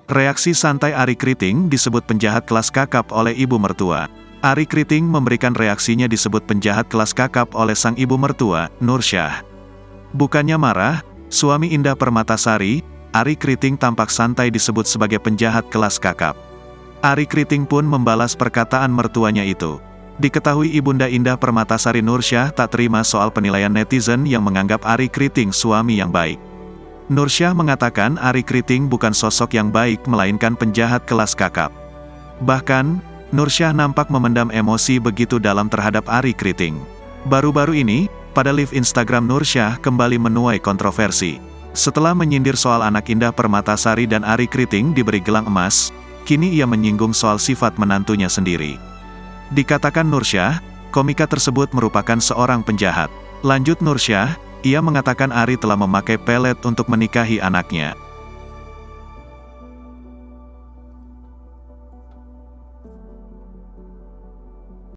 Reaksi santai Arie Kriting disebut penjahat kelas kakap oleh ibu mertua. Arie Kriting memberikan reaksinya disebut penjahat kelas kakap oleh sang ibu mertua, Nursyah. Bukannya marah, suami Indah Permatasari, Arie Kriting tampak santai disebut sebagai penjahat kelas kakap. Arie Kriting pun membalas perkataan mertuanya itu. Diketahui Ibunda Indah Permatasari Nursyah tak terima soal penilaian netizen yang menganggap Arie Kriting suami yang baik. Nursyah mengatakan Arie Kriting bukan sosok yang baik melainkan penjahat kelas kakap. Bahkan, Nursyah nampak memendam emosi begitu dalam terhadap Arie Kriting. Baru-baru ini, pada live Instagram Nursyah kembali menuai kontroversi. Setelah menyindir soal anak Indah Permatasari dan Arie Kriting diberi gelang emas, kini ia menyinggung soal sifat menantunya sendiri. Dikatakan Nursyah, komika tersebut merupakan seorang penjahat. Lanjut Nursyah, ia mengatakan Arie telah memakai pelet untuk menikahi anaknya.